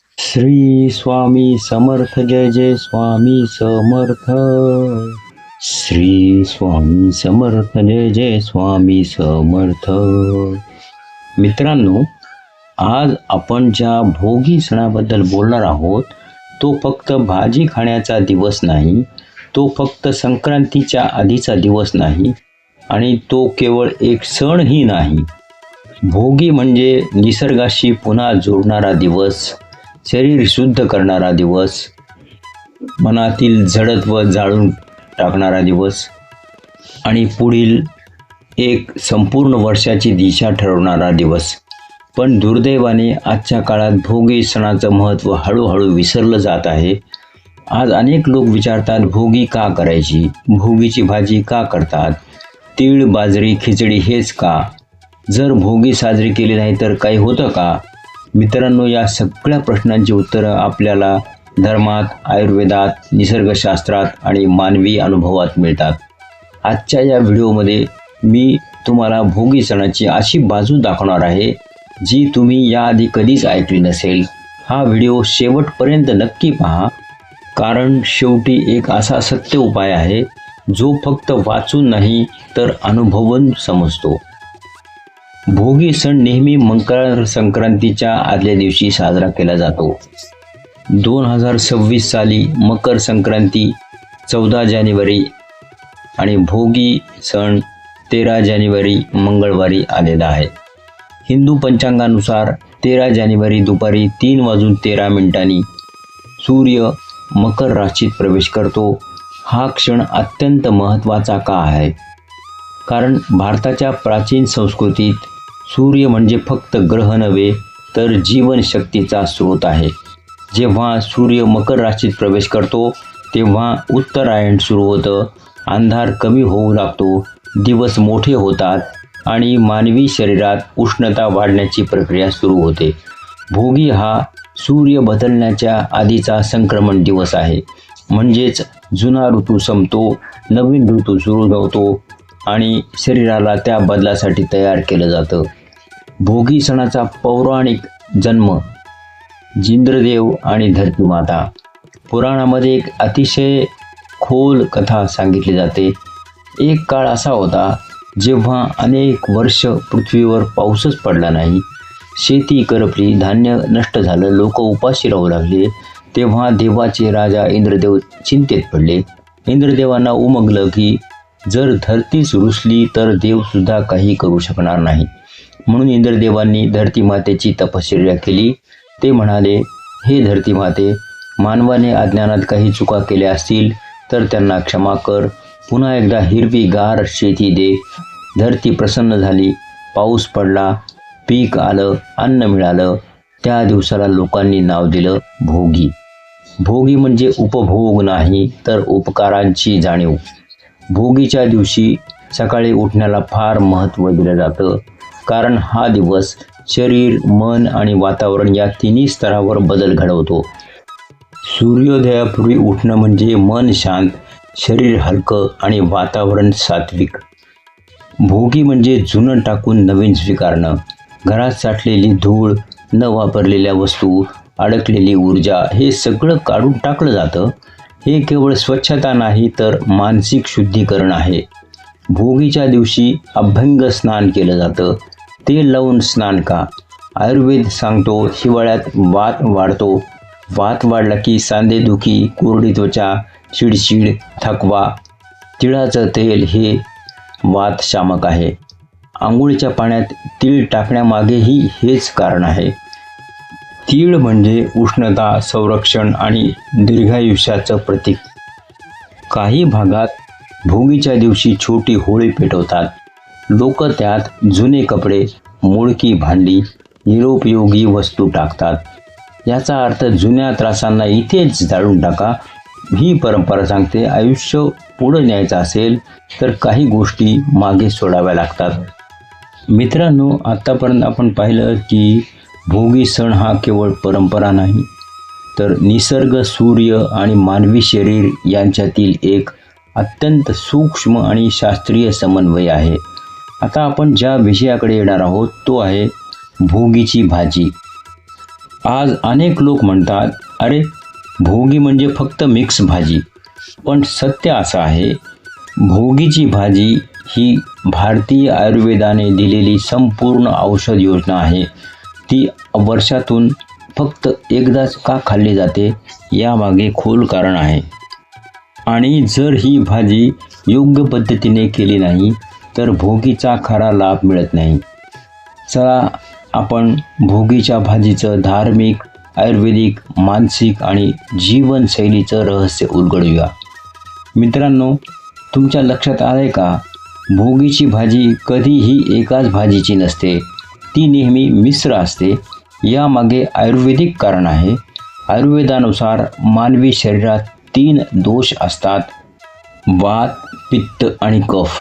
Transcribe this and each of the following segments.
श्री स्वामी समर्थ, जय जय स्वामी समर्थ. श्री स्वामी समर्थ, जय जय स्वामी समर्थ. मित्रांनो, आज आपण ज्या भोगी सणाबद्दल बोलणार आहोत तो फक्त भाजी खाण्याचा दिवस नाही, तो फक्त संक्रांतीच्या आधीचा दिवस नाही आणि तो केवळ एक सणही नाही. भोगी म्हणजे निसर्गाशी पुन्हा जोडणारा दिवस, शरीर शुद्ध करणारा दिवस, मनातील जडत्व जाळून टाकणारा दिवस आणि पुढील एक संपूर्ण वर्षाची दिशा ठरवणारा दिवस. पण दुर्दैवाने आजच्या काळात भोगी सणाचं महत्त्व हळूहळू विसरलं जात आहे. आज अनेक लोक विचारतात, भोगी का करायची, भोगीची भाजी का करतात, तीळ बाजरी खिचडी हेच का, जर भोगी साजरी केली नाही तर काही होतं का. मित्रांनो, या सगळ्या प्रश्नांची उत्तरं आपल्याला धर्मात, आयुर्वेदात, निसर्गशास्त्रात आणि मानवी अनुभवात मिळतात. आजच्या या व्हिडिओमध्ये मी तुम्हाला भोगी सणाची अशी बाजू दाखवणार आहे जी तुम्ही याआधी कधीच ऐकली नसेल. हा व्हिडिओ शेवटपर्यंत नक्की पहा, कारण शेवटी एक असा सत्य उपाय आहे जो फक्त वाचून नाही तर अनुभवून समजतो. भोगी सण नेहमी मकर संक्रांतीच्या आदल्या दिवशी साजरा केला जातो. 2026 साली मकर संक्रांती 14 जानेवारी आणि भोगी सण 13 जानेवारी मंगळवारी आलेला आहे. हिंदू पंचांगानुसार 13 जानेवारी दुपारी 3:13 सूर्य मकर राशीत प्रवेश करतो. हा क्षण अत्यंत महत्त्वाचा का आहे? कारण भारताच्या प्राचीन संस्कृतीत सूर्य म्हणजे फक्त ग्रह नव्हे तर जीवनशक्तीचा स्रोत आहे. जेव्हा सूर्य मकर राशीत प्रवेश करतो तेव्हा उत्तरायण सुरू होतं, अंधार कमी होऊ लागतो, दिवस मोठे होतात आणि मानवी शरीरात उष्णता वाढण्याची प्रक्रिया सुरू होते. भोगी हा सूर्य बदलण्याच्या आधीचा संक्रमण दिवस आहे. म्हणजेच जुना ऋतू संपतो, नवीन ऋतू सुरू होतो आणि शरीराला त्या बदलासाठी तयार केलं जातं. भोगी सणाचा पौराणिक जन्म जिंद्रदेव आणि धरतीमाता. पुराणामध्ये एक अतिशय खोल कथा सांगितली जाते. एक काळ असा होता जेव्हा अनेक वर्ष पृथ्वीवर पाऊसच पडला नाही, शेती करपली, धान्य नष्ट झालं, लोक उपाशी राहू लागले. तेव्हा देवाचे राजा इंद्रदेव चिंतेत पडले. इंद्रदेवांना उमगलं की जर धरतीच रुसली तर देवसुद्धा काही करू शकणार नाही. म्हणून इंद्रदेवांनी धरतीमातेची तपश्चर्या केली. ते म्हणाले, हे धरतीमाते, मानवाने अज्ञानात काही चुका केल्या असतील तर त्यांना क्षमा कर. पुन्हा एकदा हिरवीगार शेती दे. धरती प्रसन्न झाली, पाऊस पडला, पीक आलं, अन्न मिळालं. त्या दिवसाला लोकांनी नाव दिलं भोगी. भोगी म्हणजे उपभोग नाही तर उपकारांची जाणीव. भोगीच्या दिवशी सकाळी उठण्याला फार महत्त्व दिलं जातं, कारण हा दिवस शरीर, मन आणि वातावरण या तिन्ही स्तरावर बदल घडवतो. सूर्योदयापूर्वी उठणं म्हणजे मन शांत, शरीर हलकं आणि वातावरण सात्विक. भोगी म्हणजे जुनं टाकून नवीन स्वीकारणं. घरात साठलेली धूळ, न वापरलेल्या वस्तू, अडकलेली ऊर्जा हे सगळं काढून टाकलं जातं. हे केवळ स्वच्छता नाही तर मानसिक शुद्धीकरण आहे. भोगीच्या दिवशी अभ्यंग स्नान केलं जातं. तेल लावून स्नान का? आयुर्वेद सांगतो हिवाळ्यात वात वाढतो. वात वाढला की सांधेदुखी, कोरडी त्वचा, चिडचिड, थकवा. तिळाचं तेल हे वात शामक आहे. आंघोळीच्या पाण्यात तीळ टाकण्यामागेही हेच कारण आहे. तीळ म्हणजे उष्णता, संरक्षण आणि दीर्घायुष्याचं प्रतीक. काही भागात भोगीच्या दिवशी छोटी होळी पेटवतात. लोक त्यात जुने कपडे, मोडकी भांडी, निरुपयोगी वस्तू टाकतात. याचा अर्थ जुन्या त्रासांना इथेच जाळून टाका. ही परंपरा सांगते आयुष्य पुढं न्यायचं असेल तर काही गोष्टी मागे सोडाव्या लागतात. मित्रांनो, आत्तापर्यंत आपण पाहिलं की भोगी सण हा केवळ परंपरा नाही तर निसर्ग, सूर्य आणि मानवी शरीर यांच्यातील एक अत्यंत सूक्ष्म आणि शास्त्रीय समन्वय आहे. आता आपण ज्या विषयाकडे येणार आहोत तो आहे भोगीची भाजी. आज अनेक लोक म्हणतात, अरे भोगी म्हणजे फक्त मिक्स भाजी. पण सत्य असं आहे, भोगीची भाजी ही भारतीय आयुर्वेदाने दिलेली संपूर्ण औषध योजना आहे. ती वर्षातून फक्त एकदाच का खाल्ली जाते यामागे खोल कारण आहे. आणि जर ही भाजी योग्य पद्धतीने केली नाही तर भोगीचा खरा लाभ मिळत नाही. चला आपण भोगीच्या भाजीचं धार्मिक, आयुर्वेदिक, मानसिक आणि जीवनशैलीचं रहस्य उलगडूया. मित्रांनो, तुमच्या लक्षात आलंय का, भोगीची भाजी कधीही एकाच भाजीची नसते, ती नेहमी मिश्र असते. यामागे आयुर्वेदिक कारण आहे. आयुर्वेदानुसार मानवी शरीरात 3 दोष असतात: वात, पित्त आणि कफ.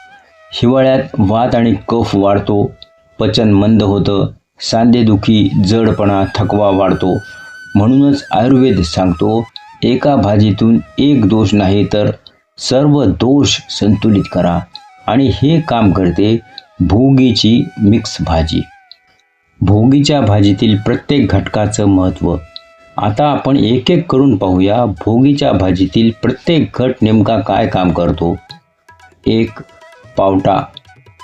हिवाळ्यात वात आणि कफ वाढतो, पचन मंद होतं, सांधेदुखी, जडपणा, थकवा वाढतो. म्हणूनच आयुर्वेद सांगतो, एका भाजीतून एक दोष नाही तर सर्व दोष संतुलित करा. आणि हे काम करते भोगीची मिक्स भाजी. भोगीच्या भाजीतील प्रत्येक घटकाचं महत्त्व. आता आपण एक एक करून पाहूया. भोगीच्या भाजीतील प्रत्येक घट नेमका काय काम करतो. 1. पावटा.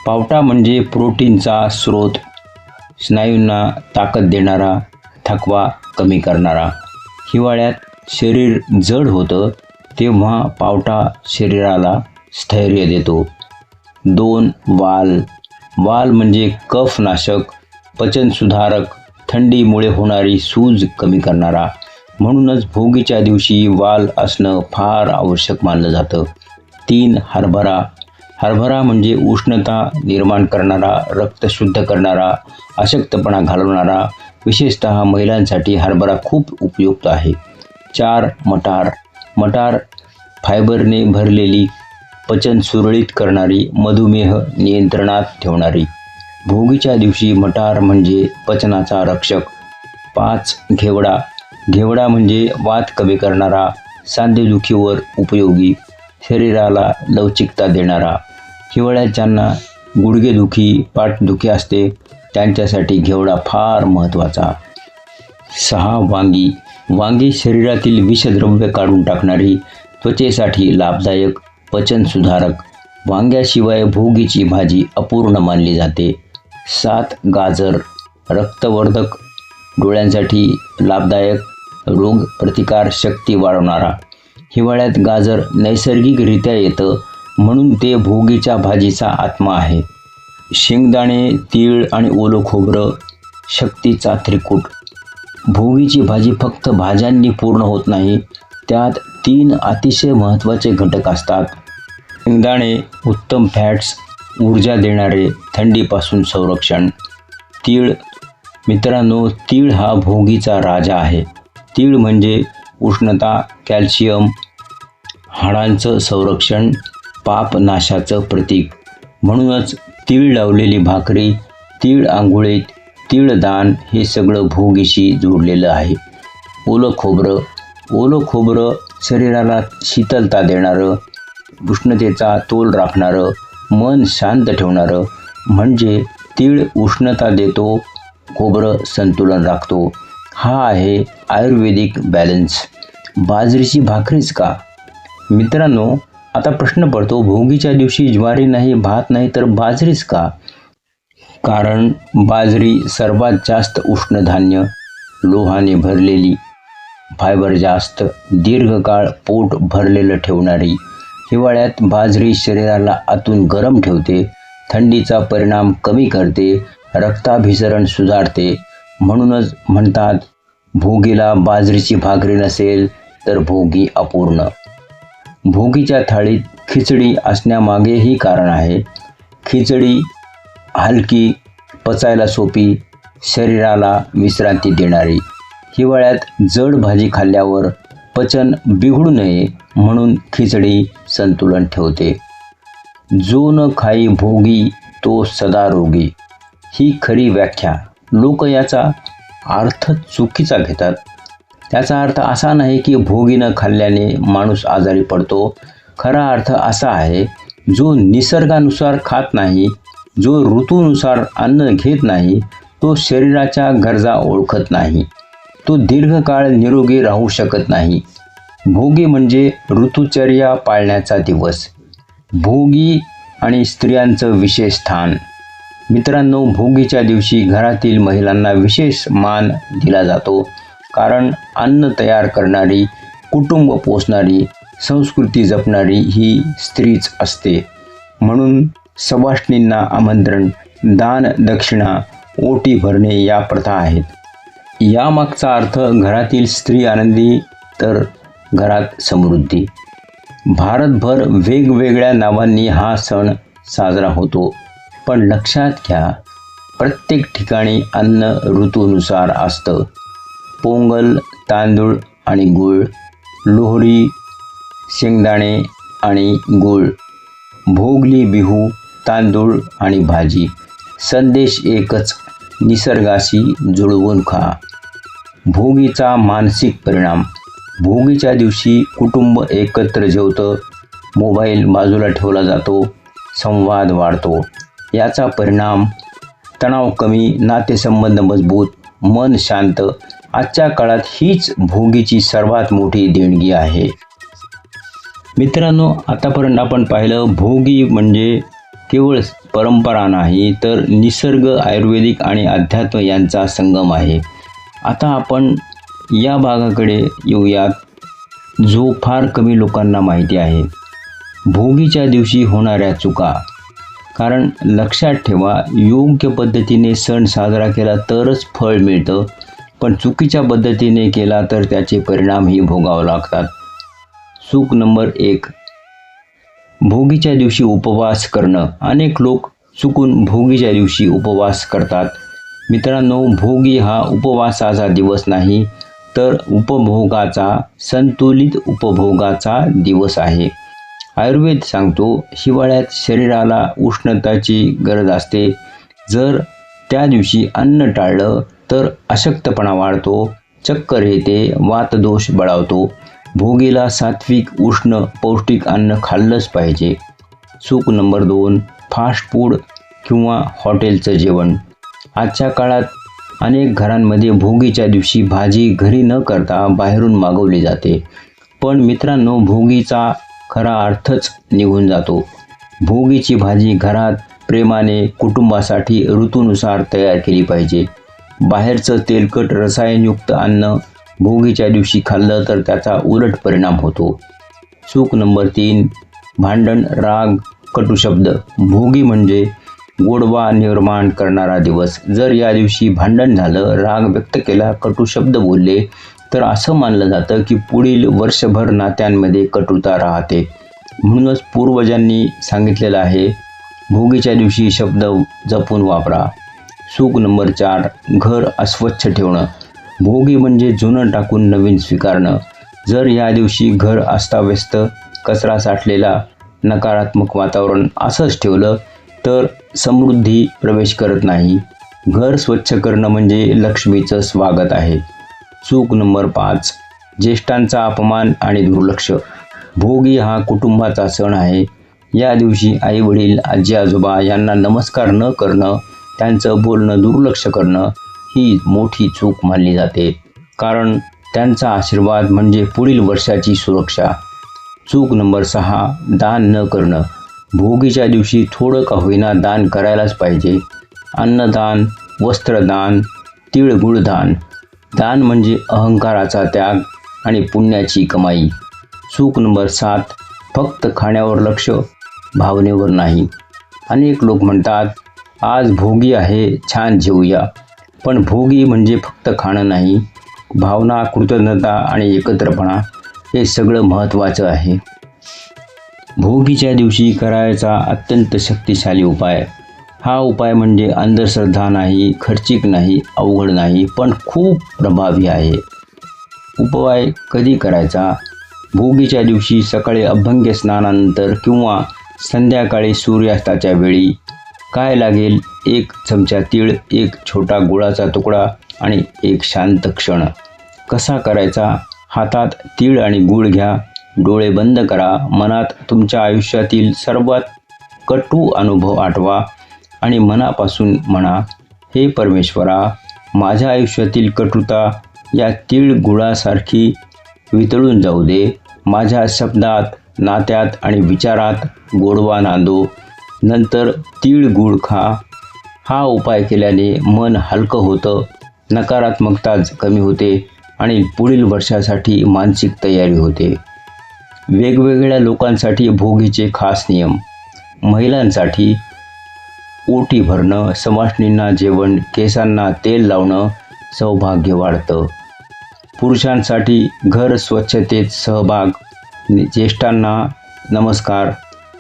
पावटा म्हणजे प्रोटीनचा स्रोत, स्नायूंना ताकद देणारा, थकवा कमी करणारा. हिवाळ्यात शरीर जड होतं तेव्हा पावटा शरीराला स्थैर्य देतो. 2. वाल. वाल म्हणजे कफनाशक, पचनसुधारक, थंडीमुळे होणारी सूज कमी करणारा. म्हणूनच भोगीच्या दिवशी वाल असणं फार आवश्यक मानलं जातं. 3. हरभरा. हरभरा म्हणजे उष्णता निर्माण करणारा, रक्त शुद्ध करणारा, अशक्तपणा घालवणारा. विशेषतः महिलांसाठी हरभरा खूप उपयुक्त आहे. 4. मटार. मटार फायबरने भरलेली, पचन सुरळीत करणारी, मधुमेह नियंत्रणात ठेवणारी. भोगीच्या दिवशी मटार म्हणजे पचनाचा रक्षक. 5. घेवडा. घेवडा म्हणजे वात कमी करणारा, सांधेदुखीवर उपयोगी, शरीराला लवचिकता देणारा. हिवाळ्यात ज्यांना गुडघेदुखी, पाठदुखी असते त्यांच्यासाठी घेवडा फार महत्त्वाचा. 6. वांगी. वांगी शरीरातील विषद्रव्य काढून टाकणारी, त्वचेसाठी लाभदायक, पचन सुधारक. वांग्याशिवाय भोगीची भाजी अपूर्ण मानली जाते. 7. गाजर. रक्तवर्धक, डोळ्यांसाठी लाभदायक, रोग प्रतिकार शक्ती वाढवणारा. हिवाळ्यात गाजर नैसर्गिकरित्या येतं म्हणून ते भोगीच्या भाजीचा आत्मा आहे. शेंगदाणे, तीळ आणि ओलं खोबरं शक्तीचा त्रिकूट. भोगीची भाजी फक्त भाज्यांनी पूर्ण होत नाही, त्यात 3 अतिशय महत्त्वाचे घटक असतात. शेंगदाणे उत्तम फॅट्स, ऊर्जा देणारे, थंडीपासून संरक्षण. तीळ. मित्रांनो, तीळ हा भोगीचा राजा आहे. तीळ म्हणजे उष्णता, कॅल्शियम, हाडांचं संरक्षण, पापनाशाचं प्रतीक. म्हणूनच तीळ लावलेली भाकरी, तीळ आंघोळीत, तीळदान हे सगळं भोगीशी जोडलेलं आहे. ओलं खोबरं. ओलं खोबरं शरीराला शीतलता देणारं, उष्णतेचा तोल राखणारं, मन शांत ठेवणारं. म्हणजे तीळ उष्णता देतो, खोबरं संतुलन राखतो. हा आहे आयुर्वेदिक बॅलन्स. बाजरीची भाकरीच का? मित्रांनो, आता प्रश्न पडतो, भोगीच्या दिवशी ज्वारी नाही, भात नाही, तर बाजरीच का? कारण बाजरी सर्वात जास्त उष्ण धान्य, लोहाने भरलेली, फायबर जास्त, दीर्घकाळ पोट भरलेलं ठेवणारी. हिवाळ्यात बाजरी शरीराला आतून गरम ठेवते, थंडीचा परिणाम कमी करते, रक्ताभिसरण सुधारते. म्हणूनच म्हणतात, भोगीला बाजरीची भाकरी नसेल तर भोगी अपूर्ण. भोगीच्या थाळीत खिचडी असण्यामागेही कारण आहे. खिचडी हलकी, पचायला सोपी, शरीराला विश्रांती देणारी. हिवाळ्यात जड भाजी खाल्ल्यावर पचन बिघडू नये म्हणून खिचडी संतुलन ठेवते. जो न खाई भोगी तो सदा रोगी, ही खरी व्याख्या. लोक याचा अर्थ चुकीचा घेतात. त्याचा अर्थ असा नाही की भोगी न खाल्ल्याने माणूस आजारी पडतो. खरा अर्थ असा आहे, जो निसर्गानुसार खात नाही, जो ऋतूनुसार अन्न घेत नाही, तो शरीराच्या गरजा ओळखत नाही. तो दीर्घकाळ निरोगी राहू शकत नाही. भोगी म्हणजे ऋतुचर्या पाळण्याचा दिवस. भोगी आणि स्त्रियांचं विशेष स्थान. मित्रांनो, भोगीच्या दिवशी घरातील महिलांना विशेष मान दिला जातो, कारण अन्न तयार करणारी, कुटुंब पोसणारी, संस्कृती जपणारी ही स्त्रीच असते. म्हणून सवाष्णींना आमंत्रण, दान, दक्षिणा, ओटी भरणे या प्रथा आहेत. यामागचा अर्थ घरातील स्त्री आनंदी तर घरात समृद्धी. भारतभर वेगवेगळ्या नावांनी हा सण साजरा होतो, पण लक्षात घ्या, प्रत्येक ठिकाणी अन्न ऋतूनुसार असतं. पोंगल तांदूळ आणि गूळ, लोहरी शेंगदाणे आणि गूळ, भोगली बिहू तांदूळ आणि भाजी. संदेश एकच, निसर्गाशी जुळवून खा. भोगीचा मानसिक परिणाम. भोगीच्या दिवशी कुटुंब एकत्र जेवतं, मोबाईल बाजूला ठेवला जातो, संवाद वाढतो. याचा परिणाम तणाव कमी, नातेसंबंध मजबूत, मन शांत. आजच्या काळात हीच भोगीची सर्वात मोठी देणगी आहे. मित्रांनो, आतापर्यंत आपण पाहिलं भोगी म्हणजे केवळ परंपरा नाही, तर निसर्ग, आयुर्वेदिक आणि अध्यात्म यांचा संगम आहे. आता आपण या भागाकडे येऊयात, जो फार कमी लोकांना माहिती आहे. भोगीच्या दिवशी होणाऱ्या चुका. कारण लक्षात ठेवा, योग्य पद्धतीने सण साजरा केला तरच फळ मिळतं, पण चुकीच्या पद्धतीने केला तर त्याचे परिणामही भोगावे लागतात. चूक नंबर 1, भोगीच्या दिवशी उपवास करणं. अनेक लोक चुकून भोगीच्या दिवशी उपवास करतात. मित्रांनो, भोगी हा उपवासाचा दिवस नाही, तर उपभोगाचा, संतुलित उपभोगाचा दिवस आहे. आयुर्वेद सांगतो, हिवाळ्यात शरीराला उष्णताची गरज असते. जर त्या दिवशी अन्न टाळलं तर अशक्तपणा वाढतो, चक्कर येते, वातदोष बळावतो. भोगीला सात्विक, उष्ण, पौष्टिक अन्न खाल्लंच पाहिजे. चूक नंबर 2, फास्ट फूड किंवा हॉटेलचं जेवण. आजच्या काळात अनेक घरांमध्ये भोगीच्या दिवशी भाजी घरी न करता बाहेरून मागवली जाते. पण मित्रांनो, भोगीचा खरा अर्थच निघून जातो. भोगीची भाजी घरात प्रेमाने कुटुंबासाठी ऋतूनुसार तयार केली पाहिजे. बाहेरचं तेलकट, रसायनयुक्त अन्न भोगीच्या दिवशी खाल्लं तर त्याचा उलट परिणाम होतो. चूक नंबर 3, भांडण, राग, कटुशब्द. भोगी म्हणजे गोडवा निर्माण करणारा दिवस. जर या दिवशी भांडण झालं, राग व्यक्त केला, कटुशब्द बोलले, तर असं मानलं जातं की पुढील वर्षभर नात्यांमध्ये कटुता राहते. म्हणूनच पूर्वजांनी सांगितलेलं आहे, भोगीच्या दिवशी शब्द जपून वापरा. चूक नंबर 4, घर अस्वच्छ ठेवणं. भोगी म्हणजे जुनं टाकून नवीन स्वीकारणं. जर या दिवशी घर अस्ताव्यस्त, कचरा साठलेला, नकारात्मक वातावरण असंच ठेवलं तर समृद्धी प्रवेश करत नाही. घर स्वच्छ करणं म्हणजे लक्ष्मीचं स्वागत आहे. चूक नंबर 5, ज्येष्ठांचा अपमान आणि दुर्लक्ष. भोगी हा कुटुंबाचा सण आहे. या दिवशी आई वडील, आजी आजोबा यांना नमस्कार न करणं, त्यांचं बोलणं दुर्लक्ष करणं ही मोठी चूक मानली जाते, कारण त्यांचा आशीर्वाद म्हणजे पुढील वर्षाची सुरक्षा. चूक नंबर 6, दान न करणं. भोगीच्या दिवशी थोडं का होईना दान करायलाच पाहिजे. अन्नदान, वस्त्रदान, तिळगुळ दान. दान म्हणजे अहंकाराचा त्याग आणि पुण्याची कमाई. चूक नंबर 7, फक्त खाण्यावर लक्ष, भावनेवर नाही. अनेक लोक म्हणतात, आज भोगी आहे, छान जेवूया. पण भोगी म्हणजे फक्त खाणं नाही. भावना, कृतज्ञता आणि एकत्रपणा हे सगळं महत्त्वाचं आहे. भोगीच्या दिवशी करायचा अत्यंत शक्तिशाली उपाय. हा उपाय म्हणजे अंधश्रद्धा नाही, खर्चिक नाही, अवघड नाही, पण खूप प्रभावी आहे. उपाय कधी करायचा? भोगीच्या दिवशी सकाळी अभ्यंग स्नानानंतर किंवा संध्याकाळी सूर्यास्ताच्या वेळी. काय लागेल? 1 चमचा तीळ, 1 छोटा गुळाचा तुकडा आणि 1 शांत क्षण. कसा करायचा? हातात तीळ आणि गूळ घ्या, डोळे बंद करा, मनात तुमच्या आयुष्यातील सर्वात कटू अनुभव आठवा आणि मनापासून म्हणा, हे परमेश्वरा, माझ्या आयुष्यातील कटुता या तीळ गुळासारखी वितळून जाऊ दे. माझ्या शब्दात, नात्यात आणि विचारात गोडवा नांदो. नंतर तीळ गुळ खा. हा उपाय केल्याने मन हलकं होतं, नकारात्मकता कमी होते आणि पुढील वर्षासाठी मानसिक तयारी होते. वेगवेगळ्या लोकांसाठी भोगीचे खास नियम. महिलांसाठी ओटी भरणं, सवाष्णींना जेवण, केसांना तेल लावणं, सौभाग्य वाढतं. पुरुषांसाठी घर स्वच्छतेत सहभाग, ज्येष्ठांना नमस्कार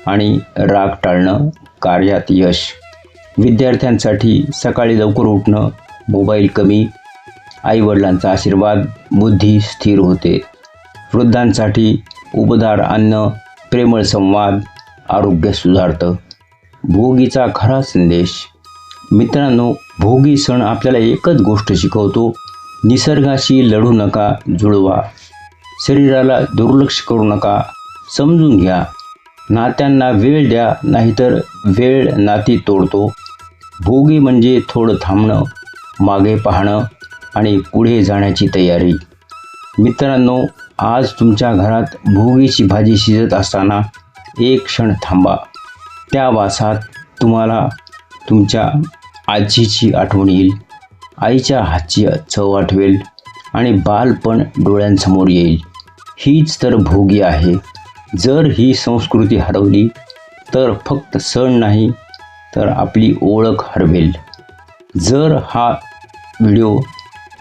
आणि राग टाळणं, कार्यात यश. विद्यार्थ्यांसाठी सकाळी लवकर उठणं, मोबाईल कमी, आईवडिलांचा आशीर्वाद, बुद्धी स्थिर होते. वृद्धांसाठी उबदार अन्न, प्रेमळ संवाद, आरोग्य सुधारतं. भोगीचा खरा संदेश. मित्रांनो, भोगी सण आपल्याला एकच गोष्ट शिकवतो: निसर्गाशी लढू नका, जुळवा. शरीराला दुर्लक्ष करू नका, समजून घ्या. नात्यांना वेळ द्या, नाहीतर वेळ नाती तोडतो. भोगी म्हणजे थोडं थांबणं, मागे पाहणं आणि पुढे जाण्याची तयारी. मित्रांनो, आज तुमच्या घरात भोगीची भाजी शिजत असताना एक क्षण थांबा. त्या वासात तुम्हाला तुमच्या आजीची आठवण येईल, आईच्या हातची चव आठवेल आणि बालपण डोळ्यांसमोर येईल. हीच तर भोगी आहे. जर ही संस्कृती हरवली तर फक्त सण नाही, तर आपली ओळख हरवेल. जर हा व्हिडिओ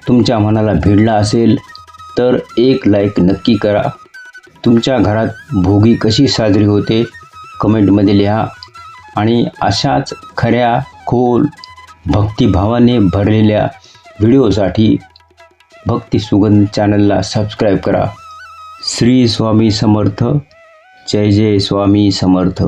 तुमच्या मनाला भिडला असेल तर एक लाईक नक्की करा. तुमच्या घरात भोगी कशी साजरी होते कमेंटमध्ये लिहा आणि अशाच खऱ्या खोल भक्तिभावाने भरलेल्या व्हिडिओसाठी भक्ती सुगंध चॅनलला सबस्क्राईब करा. श्री स्वामी समर्थ. जय जय स्वामी समर्थ.